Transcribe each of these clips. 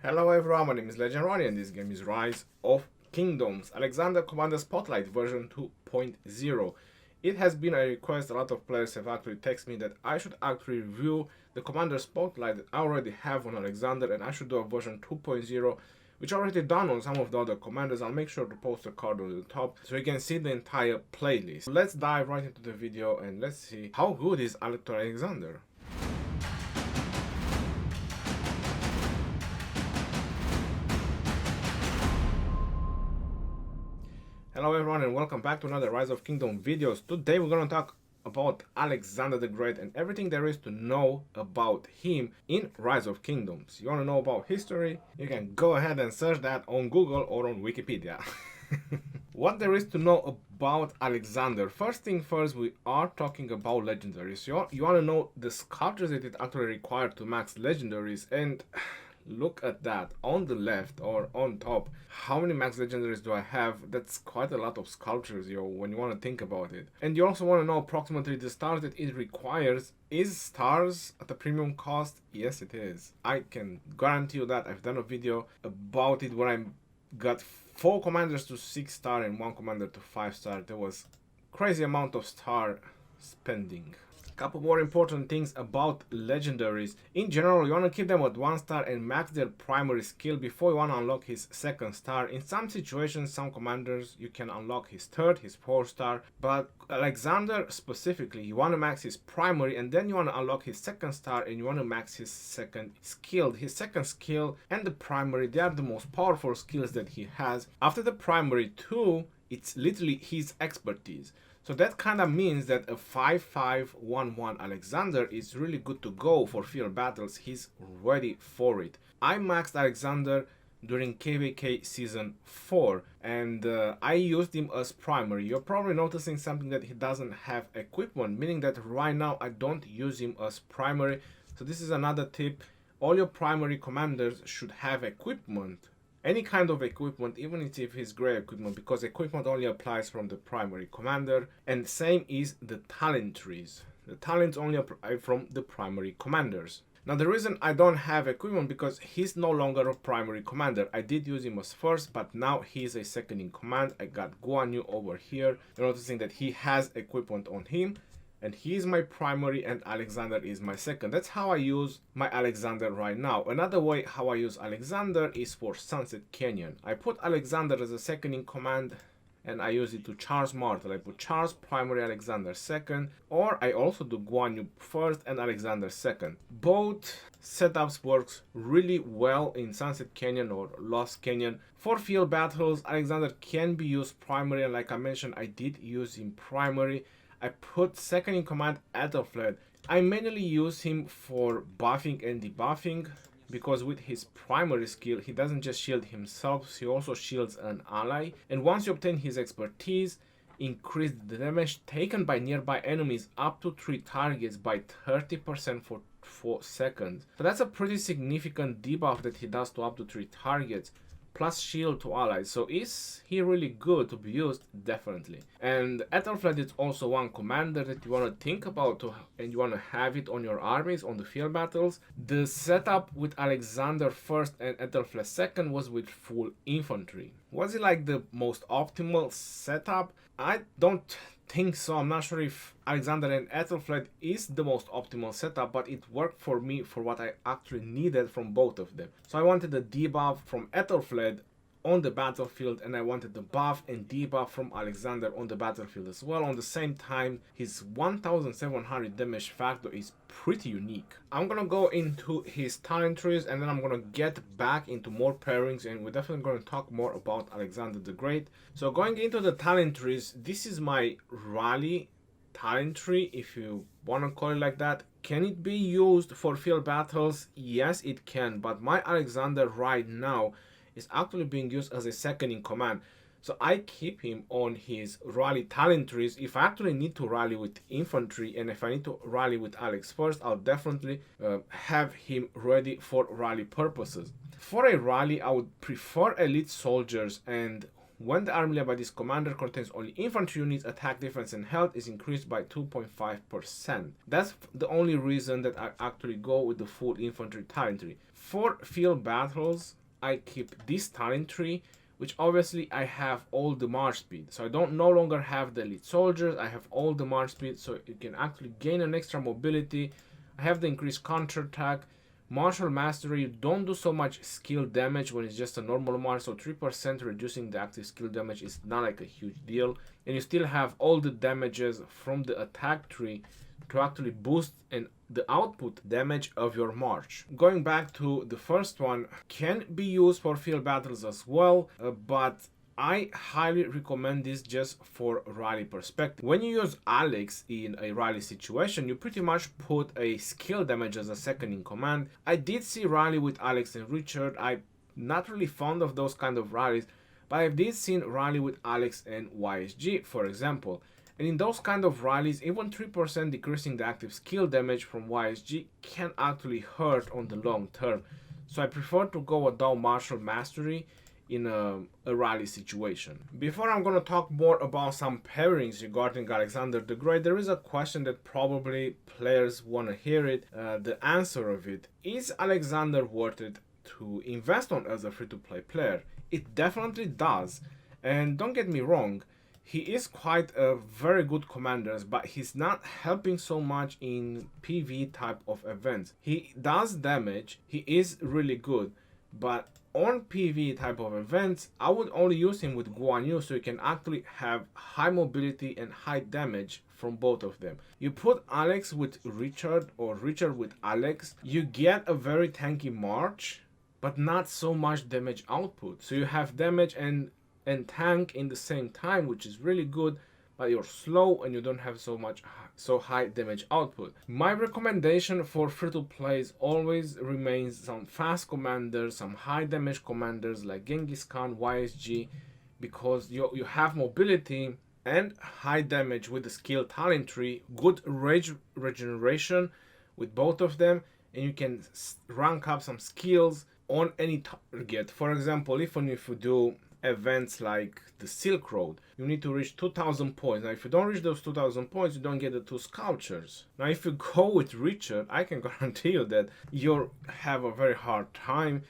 Hello everyone, my name is Legendary and this game is Rise of Kingdoms, Alexander Commander Spotlight version 2.0. It has been a request, a lot of players have actually texted me that I should actually review the Commander Spotlight that I already have on Alexander, and I should do a version 2.0, which I already done on some of the other commanders. I'll make sure to post a card on the top so you can see the entire playlist. Let's dive right into the video and let's see how good is Alexander. Hello everyone and welcome back to another Rise of Kingdom videos. Today we're going to talk about Alexander the Great and everything there is to know about him in Rise of Kingdoms. You want to know about history? You can go ahead and search that on Google or on Wikipedia. What there is to know about Alexander. First thing first, we are talking about legendaries. You want to know the sculptures that it actually required to max legendaries, and look at that on the left or on top. How many max legendaries do I have? That's quite a lot of sculptures, when you want to think about it. And you also want to know approximately the stars that it requires. Is stars at a premium cost? Yes, it is. I can guarantee you that. I've done a video about it where I got 4 commanders to 6 star and 1 commander to 5 star. There was crazy amount of star spending. Couple more important things about legendaries. In general, you want to keep them at 1 star and max their primary skill before you want to unlock his 2nd star. In some situations, some commanders, you can unlock his 3rd, his 4th star, but Alexander specifically, you want to max his primary and then you want to unlock his 2nd star and you want to max his 2nd skill. His 2nd skill and the primary, they are the most powerful skills that he has. After the primary 2, it's literally his expertise. So that kind of means that a 5-5-1-1 Alexander is really good to go for field battles. He's ready for it. I maxed Alexander during KVK season 4 and I used him as primary. You're probably noticing something that he doesn't have equipment, meaning that right now I don't use him as primary. So this is another tip. All your primary commanders should have equipment. Any kind of equipment, even if it's gray equipment, because equipment only applies from the primary commander, and same is the talent trees. The talents only apply from the primary commanders. Now the reason I don't have equipment because he's no longer a primary commander. I did use him as first, but now he's a 2nd in command. I got Guan Yu over here. You're noticing that he has equipment on him. And he is my primary and Alexander is my 2nd. That's how I use my Alexander right now. Another way how I use Alexander is for Sunset Canyon. I put Alexander as a 2nd in command and I use it to Charles Martel. I put Charles primary, Alexander 2nd, or I also do Guan Yu 1st and Alexander 2nd. Both setups works really well in Sunset Canyon or Lost Canyon. For field battles, Alexander can be used primary, and like I mentioned, I did use him primary. I put 2nd in command Ethelflaed. I mainly use him for buffing and debuffing because with his primary skill he doesn't just shield himself, he also shields an ally. And once you obtain his expertise, increase the damage taken by nearby enemies up to 3 targets by 30% for 4 seconds. So that's a pretty significant debuff that he does to up to 3 targets. Plus shield to allies. So is he really good to be used? Definitely. And Ethelflaed is also one commander that you want to think about and you want to have it on your armies on the field battles. The setup with Alexander 1st and Ethelflaed 2nd was with full infantry. Was it like the most optimal setup? I don't think so. I'm not sure if Alexander and Ethelflaed is the most optimal setup, but it worked for me for what I actually needed from both of them. So I wanted the debuff from Ethelflaed on the battlefield and I wanted the buff and debuff from Alexander on the battlefield as well. On the same time, his 1700 damage factor is pretty unique. I'm gonna go into his talent trees and then I'm gonna get back into more pairings, and we're definitely gonna talk more about Alexander the Great. So going into the talent trees, this is my rally talent tree, if you want to call it like that. Can it be used for field battles? Yes, it can, but my Alexander right now is actually being used as a 2nd in command. So I keep him on his rally talent trees. If I actually need to rally with infantry and if I need to rally with Alex first, I'll definitely have him ready for rally purposes. For a rally, I would prefer elite soldiers, and When the army led by this commander contains only infantry units, attack, defense, and health is increased by 2.5%. That's the only reason that I actually go with the full infantry talent tree. For field battles, I keep this talent tree, which obviously I have all the march speed. So I don't no longer have the elite soldiers, I have all the march speed, so you can actually gain an extra mobility. I have the increased counterattack. Martial mastery, you don't do so much skill damage when it's just a normal march, so 3% reducing the active skill damage is not like a huge deal. And you still have all the damages from the attack tree to actually boost the output damage of your march. Going back to the first one, can be used for field battles as well, but I highly recommend this just for rally perspective. When you use Alex in a rally situation, you pretty much put a skill damage as a second in command. I did see rally with Alex and Richard. I'm not really fond of those kind of rallies, but I did see rally with Alex and YSG, for example. And in those kind of rallies, even 3% decreasing the active skill damage from YSG can actually hurt on the long term. So I prefer to go without martial mastery in a rally situation. Before I'm going to talk more about some pairings regarding Alexander the Great, there is a question that probably players want to hear it. The answer of it is: Alexander worth it to invest on as a free-to-play player? It definitely does, and don't get me wrong, he is quite a very good commander, but he's not helping so much in PV type of events. He does damage, he is really good, but on PV type of events, I would only use him with Guan Yu, so you can actually have high mobility and high damage from both of them. You put Alex with Richard or Richard with Alex, you get a very tanky march, but not so much damage output. So you have damage and tank in the same time, which is really good, but you're slow and you don't have so high damage output. My recommendation for free-to-plays always remains some fast commanders, some high damage commanders like Genghis Khan, YSG, because you have mobility and high damage with the skill talent tree, good rage regeneration with both of them, and you can rank up some skills on any target. For example, even if you do events like the Silk Road, you need to reach 2000 points. Now if you don't reach those 2000 points, you don't get the 2 sculptures. Now if you go with Richard, I can guarantee you that you'll have a very hard time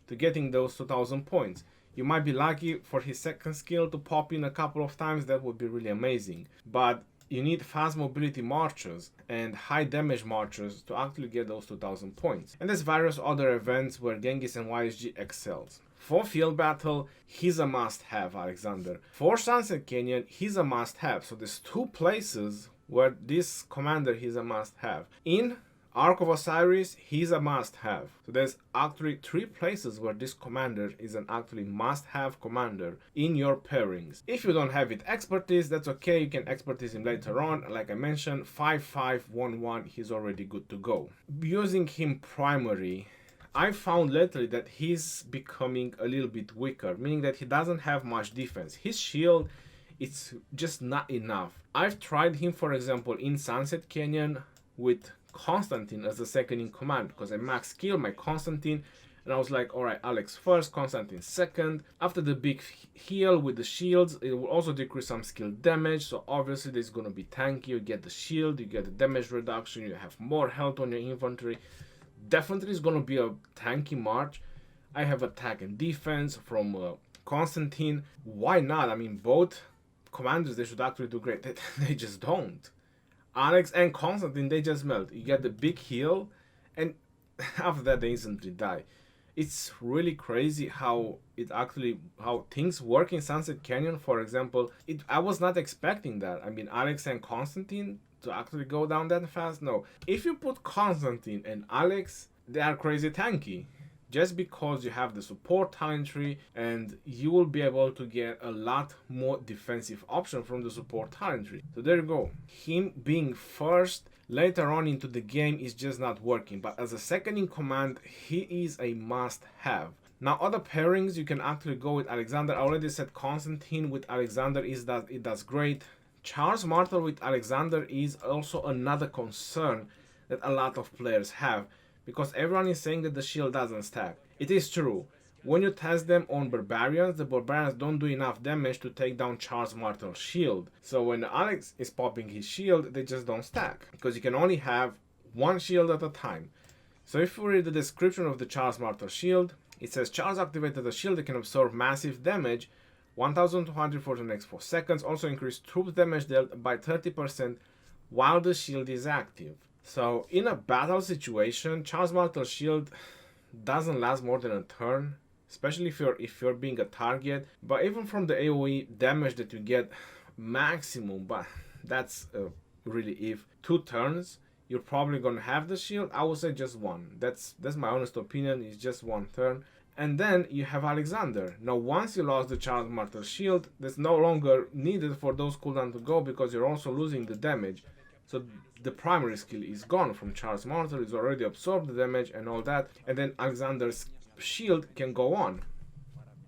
to getting those 2000 points. You might be lucky for his second skill to pop in a couple of times, that would be really amazing, but you need fast mobility marchers and high damage marchers to actually get those 2000 points. And there's various other events where Genghis and YSG excels. For field battle, he's a must-have, Alexander. For Sunset Canyon, he's a must-have. So there's 2 places where this commander he's a must-have. In Ark of Osiris, he's a must-have. So there's actually 3 places where this commander is an actually must-have commander in your pairings. If you don't have it expertise, that's okay. You can expertise him later on. Like I mentioned, 5-5-1-1, he's already good to go. Using him primary, I found lately that he's becoming a little bit weaker, meaning that he doesn't have much defense. His shield, it's just not enough. I've tried him, for example, in Sunset Canyon with Constantine as the second in command, because I max skill my Constantine, and I was like, alright, Alex first, Constantine second. After the big heal with the shields, it will also decrease some skill damage, so obviously this is going to be tanky. You get the shield, you get the damage reduction, you have more health on your infantry. Definitely is going to be a tanky march. I have attack and defense from Constantine. Why not? I mean, both commanders, they should actually do great. They just don't. Alex and Constantine, they just melt. You get the big heal, and after that they instantly die. It's really crazy how things work in Sunset Canyon. For example, I was not expecting that. I mean, Alex and Constantine to actually go down that fast? No. If you put Constantine and Alex, they are crazy tanky. Just because you have the support talent tree, and you will be able to get a lot more defensive option from the support talent tree. So there you go. Him being first later on into the game is just not working, but as a second in command, he is a must-have. Now other pairings, you can actually go with Alexander. I already said Constantine with Alexander it does great. Charles Martel with Alexander is also another concern that a lot of players have, because everyone is saying that the shield doesn't stack. It is true. when you test them on barbarians, the barbarians don't do enough damage to take down Charles Martel's shield. So when Alex is popping his shield, they just don't stack, because you can only have one shield at a time. So if we read the description of the Charles Martel shield, it says Charles activated a shield that can absorb massive damage, 1200 for the next 4 seconds, also increase troops damage dealt by 30% while the shield is active. So in a battle situation, Charles Martel's shield doesn't last more than a turn, especially if you're being a target. But even from the AoE damage that you get maximum, but that's really if 2 turns, you're probably gonna have the shield. I would say just 1. That's my honest opinion. It's just 1 turn. And then you have Alexander. Now once you lost the Charles Martel shield, that's no longer needed for those cooldowns to go, because you're also losing the damage. So the primary skill is gone from Charles Martel. It's already absorbed the damage and all that, and then Alexander's shield can go on.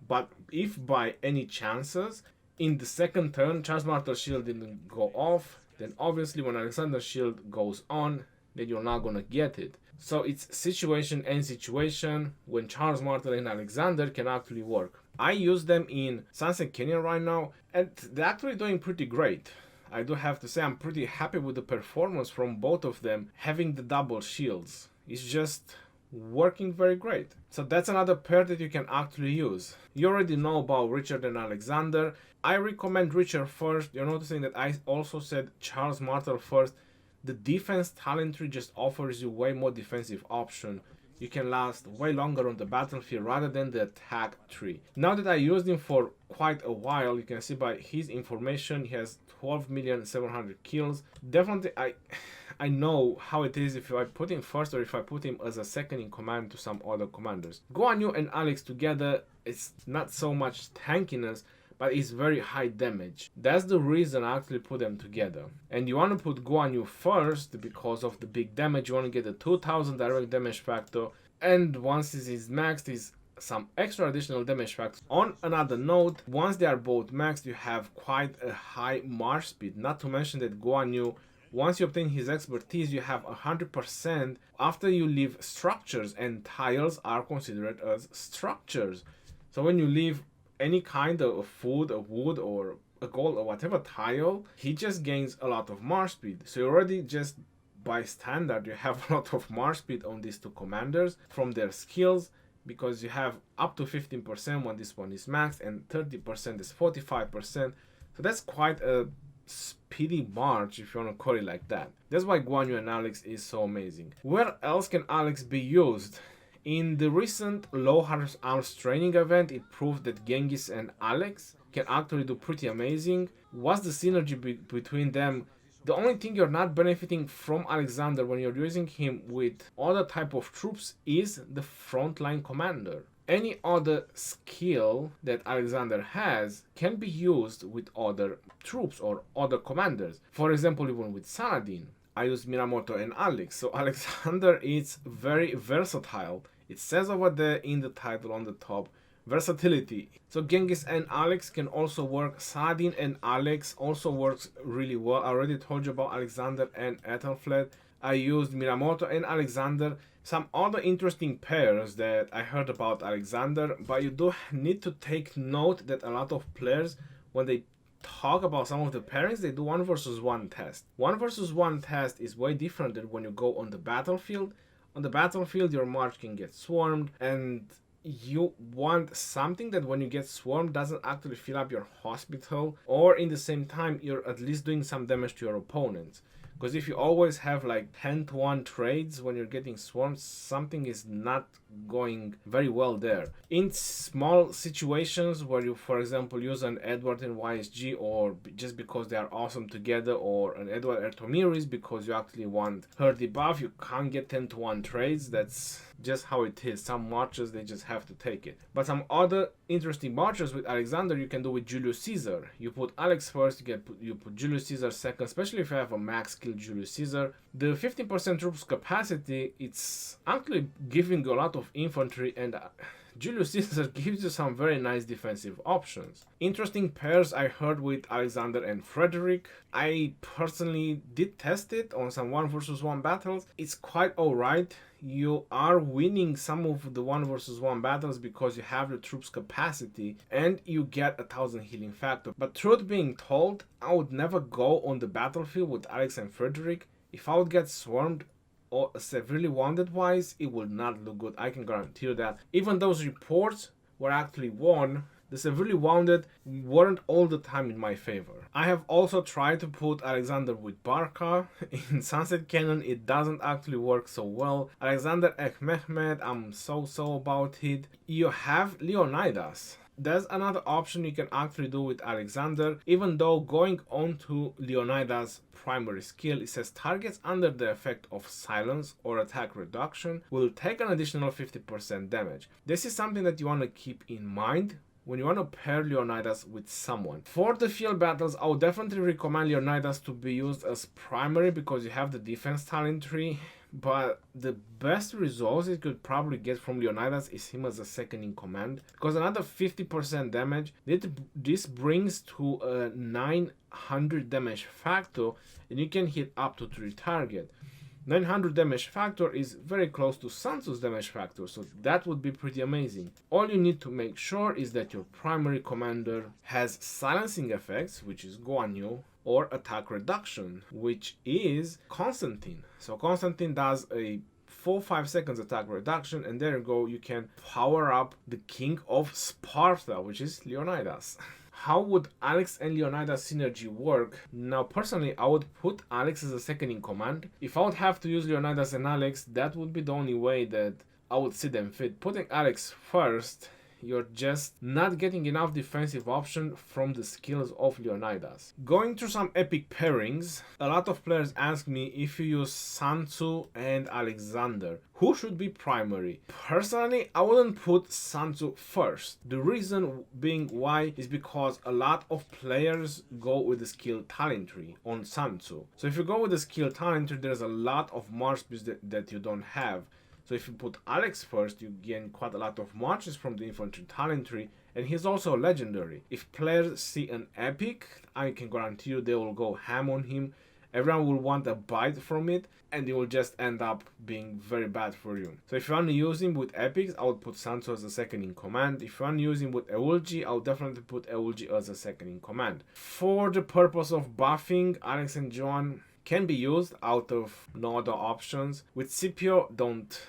But if by any chances in the second turn Charles Martel's shield didn't go off, then obviously when Alexander's shield goes on, then you're not gonna get it. So it's situation and situation when Charles Martel and Alexander can actually work. I use them in Sunset Canyon right now, and they're actually doing pretty great. I do have to say I'm pretty happy with the performance from both of them having the double shields. It's just working very great. So that's another pair that you can actually use. You already know about Richard and Alexander. I recommend Richard first. You're noticing that I also said Charles Martel first. The defense talent tree just offers you way more defensive option. You can last way longer on the battlefield rather than the attack tree. Now that I used him for quite a while, you can see by his information he has 12,700,000 kills. Definitely I know how it is if I put him first or if I put him as a second in command to some other commanders. Guan Yu and Alex together, it's not so much tankiness, but it's very high damage. That's the reason I actually put them together. And you want to put Guan Yu first because of the big damage. You want to get a 2000 direct damage factor, and once this is maxed, is some extra additional damage factor. On another note, once they are both maxed, you have quite a high march speed. Not to mention that Guan Yu, once you obtain his expertise, you have 100% after you leave structures, and tiles are considered as structures. So when you leave any kind of food, a wood, or a gold, or whatever tile, he just gains a lot of march speed. So already just by standard you have a lot of march speed on these two commanders from their skills, because you have up to 15% when this one is maxed, and 30% is 45%. So that's quite a speedy march, if you want to call it like that. That's why Guan Yu and Alex is so amazing. Where else can Alex be used? In the recent Low Arms training event, it proved that Genghis and Alex can actually do pretty amazing. What's the synergy between them? The only thing you're not benefiting from Alexander when you're using him with other type of troops is the frontline commander. Any other skill that Alexander has can be used with other troops or other commanders. For example, even with Saladin, I use Minamoto and Alex. So Alexander is very versatile. It says over there in the title on the top, versatility. So Genghis and Alex can also work. Saladin and Alex also works really well. I already told you about Alexander and Ethelflaed. I used Minamoto and Alexander. Some other interesting pairs that I heard about Alexander, but you do need to take note that a lot of players, when they talk about some of the pairings, they do 1 versus 1 test. 1 versus 1 test is way different than when you go on the battlefield. On the battlefield, your march can get swarmed, and you want something that when you get swarmed doesn't actually fill up your hospital, or in the same time you're at least doing some damage to your opponents. Because if you always have like 10-to-1 trades when you're getting swarmed, something is not going very well there. In small situations where you, for example, use an Edward and YSG, or just because they are awesome together, or an Edward Ertomiris because you actually want her debuff, you can't get 10-to-1 trades. That's just how it is. Some marches, they just have to take it. But some other interesting marches with Alexander you can do with Julius Caesar. You put Alex first, you put Julius Caesar second, especially if you have a max skill Julius Caesar. The 15% troops capacity, it's actually giving you a lot of infantry, and Julius Caesar gives you some very nice defensive options. Interesting pairs I heard with Alexander and Frederick. I personally did test it on some 1 versus 1 battles. It's quite alright. You are winning some of the 1 versus 1 battles because you have the troops capacity and you get 1000 healing factor. But truth being told, I would never go on the battlefield with Alex and Frederick. If I would get swarmed or severely wounded wise, it will not look good. I can guarantee you that. Even those reports were actually won, the severely wounded weren't all the time in my favor. I have also tried to put Alexander with Barca. In Sunset Canyon it doesn't actually work so well. Alexander Mehmed, I'm so about it. You have Leonidas. There's another option you can actually do with Alexander, even though going on to Leonidas' primary skill, it says targets under the effect of silence or attack reduction will take an additional 50% damage. This is something that you want to keep in mind when you want to pair Leonidas with someone. For the field battles, I would definitely recommend Leonidas to be used as primary because you have the defense talent tree. But the best results you could probably get from Leonidas is him as a second in command, because another 50% damage, this brings to a 900 damage factor, and you can hit up to 3 targets. 900 damage factor is very close to Sun Tzu's damage factor, so that would be pretty amazing. All you need to make sure is that your primary commander has silencing effects, which is Guan Yu, or attack reduction, which is Constantine. So Constantine does a 4-5 seconds attack reduction, and there you go, you can power up the king of Sparta, which is Leonidas. How would Alex and Leonidas synergy work? Now personally, I would put Alex as a second in command. If I would have to use Leonidas and Alex, that would be the only way that I would see them fit. Putting Alex first, you're just not getting enough defensive option from the skills of Leonidas. Going through some epic pairings, a lot of players ask me if you use Sun Tzu and Alexander, who should be primary? Personally, I wouldn't put Sun Tzu first. The reason being why is because a lot of players go with the skill talent tree on Sun Tzu. So if you go with the skill talent tree, there's a lot of march speeds that you don't have. So if you put Alex first, you gain quite a lot of marches from the infantry talent tree, and he's also a legendary. If players see an epic, I can guarantee you they will go ham on him. Everyone will want a bite from it, and it will just end up being very bad for you. So if you want to use him with epics, I would put Sun Tzu as a second in command. If you want to use him with Eulji, I would definitely put Eulji as a second in command. For the purpose of buffing, Alex and John can be used out of no other options. With Scipio, don't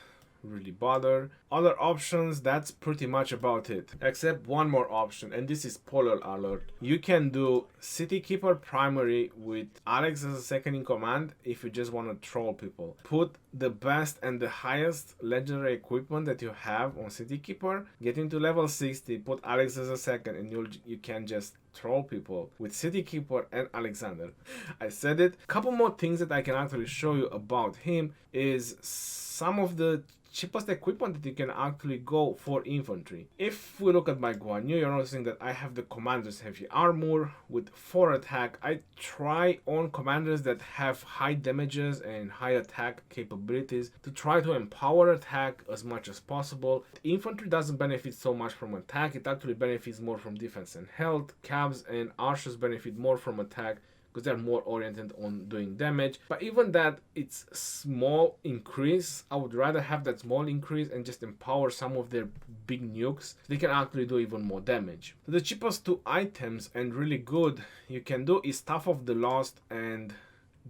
really bother. Other options, that's pretty much about it, except one more option, and this is spoiler alert. You can do City Keeper primary with Alex as a second in command if you just want to troll people. Put the best and the highest legendary equipment that you have on City Keeper, get into level 60, put Alex as a second, and you can just troll people with City Keeper and Alexander. I said it. Couple more things that I can actually show you about him is some of the cheapest equipment that you can actually go for infantry. If we look at my Guan Yu, you're noticing that I have the commander's heavy armor with 4 attack. I try on commanders that have high damages and high attack capabilities to try to empower attack as much as possible. Infantry doesn't benefit so much from attack, it actually benefits more from defense and health. Cabs and archers benefit more from attack because they're more oriented on doing damage. But even that, it's small increase. I would rather have that small increase and just empower some of their big nukes so they can actually do even more damage. So the cheapest 2 items and really good you can do is Staff of the Lost and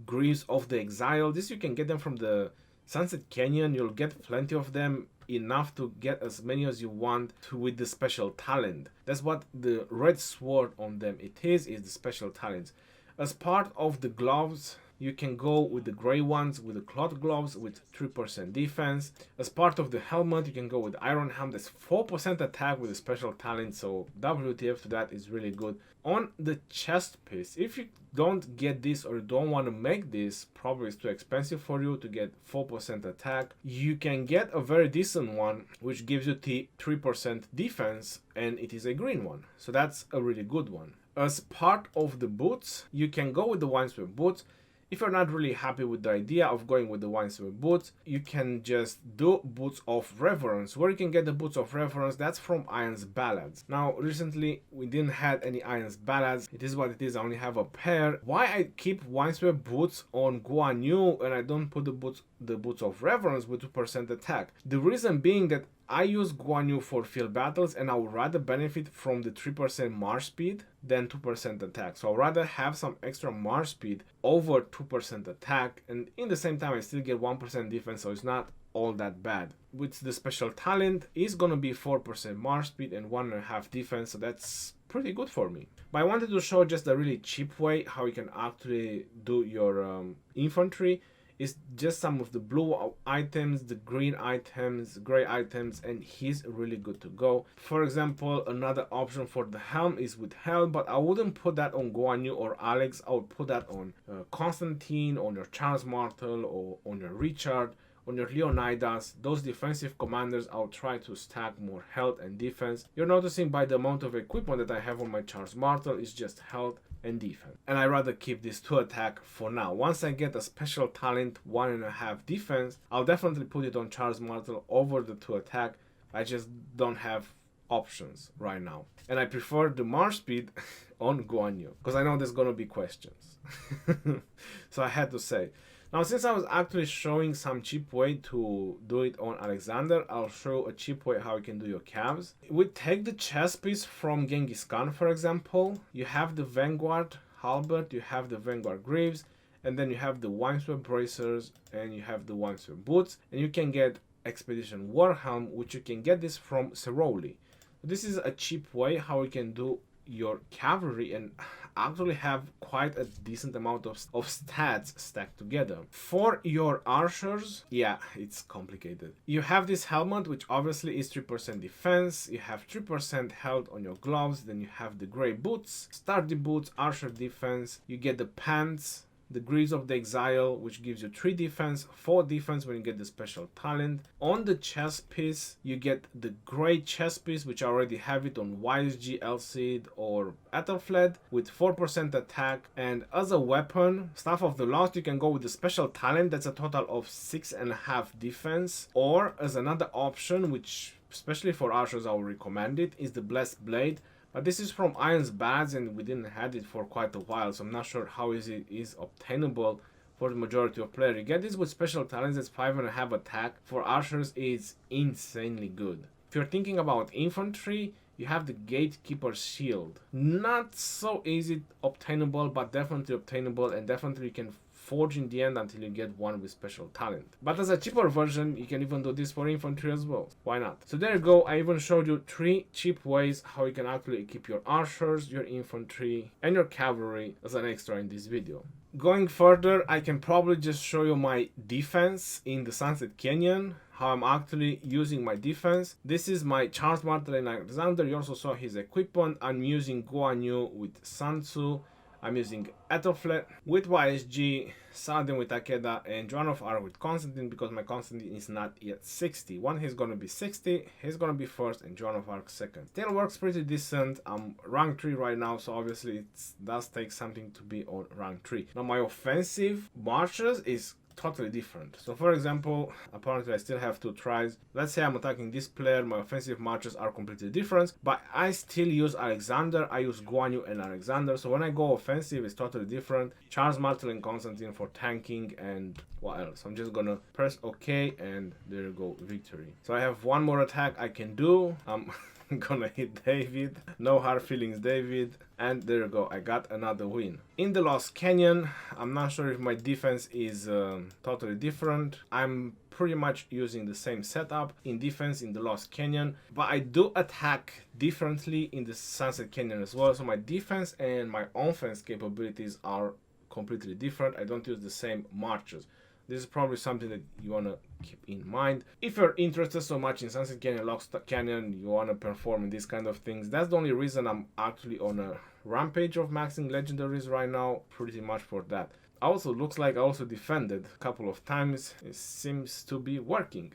Greaves of the Exile. This you can get them from the Sunset Canyon. You'll get plenty of them, enough to get as many as you want with the special talent. That's what the red sword on them is the special talents. As part of the gloves, you can go with the gray ones with the cloth gloves with 3% defense. As part of the helmet, you can go with iron helmet. That's 4% attack with a special talent, so WTF to that is really good. On the chest piece, if you don't get this or you don't want to make this, probably it's too expensive for you to get 4% attack, you can get a very decent one which gives you 3% defense, and it is a green one, so that's a really good one. As part of the boots, you can go with the Wineswept boots. If you're not really happy with the idea of going with the Wineswear boots, you can just do Boots of Reverence. Where you can get the Boots of Reverence, that's from Iron's Ballads. Now, recently we didn't have any Iron's Ballads. It is what it is, I only have a pair. Why I keep Wineswear boots on Guan Yu and I don't put the Boots of Reverence with 2% attack? The reason being that I use Guan Yu for field battles and I would rather benefit from the 3% march speed than 2% attack. So I'd rather have some extra march speed over 2% attack, and in the same time I still get 1% defense, so it's not all that bad. With the special talent is gonna be 4% march speed and 1.5 defense, so that's pretty good for me. But I wanted to show just a really cheap way how you can actually do your infantry. Is just some of the blue items, the green items, gray items, and he's really good to go. For example, another option for the helm is with helm, but I wouldn't put that on Guan Yu or Alex. I would put that on Constantine, on your Charles Martel, or on your Richard, on your Leonidas. Those defensive commanders, I'll try to stack more health and defense. You're noticing by the amount of equipment that I have on my Charles Martel, it's just health and defense, and I rather keep this 2 attack for now. Once I get a special talent 1.5 defense, I'll definitely put it on Charles Martel over the 2 attack. I just don't have options right now, and I prefer the march speed on Guan Yu because I know there's gonna be questions. So I had to say. Now, since I was actually showing some cheap way to do it on Alexander, I'll show a cheap way how you can do your calves. We take the chest piece from Genghis Khan, for example. You have the Vanguard halberd, you have the Vanguard greaves, and then you have the Wineswear bracers, and you have the Wineswear boots, and you can get Expedition Warhelm, which you can get this from Ceroli. This is a cheap way how you can do your cavalry and actually have quite a decent amount of stats stacked together. For your archers, yeah, it's complicated. You have this helmet, which obviously is 3% defense, you have 3% health on your gloves, then you have the gray boots, sturdy boots, archer defense, you get the pants, the Greaves of the Exile, which gives you 3 defense, 4 defense when you get the special talent. On the chest piece, you get the gray chest piece, which I already have it on YSG, Elcid, or Ethelfled, with 4% attack. And as a weapon, Staff of the Lost, you can go with the special talent, that's a total of 6.5 defense. Or as another option, which especially for archers I would recommend it, is the Blessed Blade. But this is from Iron's Bads and we didn't have it for quite a while, so I'm not sure how easy it is obtainable for the majority of players. You get this with special talents, that's 5.5 attack. For archers, it's insanely good. If you're thinking about infantry, you have the Gatekeeper's Shield. Not so easy obtainable, but definitely obtainable, and definitely you can forge in the end until you get one with special talent. But as a cheaper version, you can even do this for infantry as well. Why not? So there you go. I even showed you 3 cheap ways how you can actually equip your archers, your infantry, and your cavalry as an extra in this video. Going further, I can probably just show you my defense in the Sunset Canyon, how I'm actually using my defense. This is my Charles Martel and Alexander. You also saw his equipment. I'm using Guan Yu with Sun Tzu. I'm using Ethelfled with YSG, Saladin with Takeda, and Joan of Arc with Constantine, because my Constantine is not yet 60. One, he's gonna be 60, he's gonna be first, and Joan of Arc second. Still works pretty decent. I'm rank 3 right now, so obviously it does take something to be on rank 3. Now my offensive marches is totally different. So for example, apparently I still have 2 tries. Let's say I'm attacking this player, my offensive marches are completely different, but I still use Alexander, I use Guan Yu and Alexander, so when I go offensive it's totally different. Charles Martel and Constantine for tanking, and what else? I'm just gonna press OK and there you go, victory. So I have one more attack I can do. I'm gonna hit David, no hard feelings David, and there you go, I got another win. In the Lost Canyon, I'm not sure if my defense is totally different. I'm pretty much using the same setup in defense in the Lost Canyon, but I do attack differently in the Sunset Canyon as well, so my defense and my offense capabilities are completely different. I don't use the same marches. This is probably something that you want to keep in mind. If you're interested so much in Sunset Canyon, Lost Canyon, you want to perform in these kind of things, that's the only reason I'm actually on a rampage of maxing legendaries right now, pretty much for that. Also, looks like I also defended a couple of times. It seems to be working.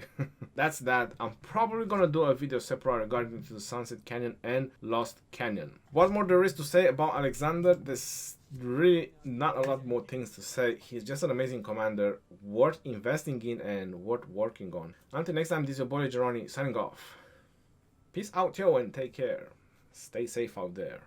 That's that. I'm probably gonna do a video separate regarding to the Sunset Canyon and Lost Canyon. What more there is to say about Alexander? The really not a lot more things to say. He's just an amazing commander, worth investing in and worth working on. Until next time, this is your boy Geroni signing off. Peace out, yo, and take care. Stay safe out there.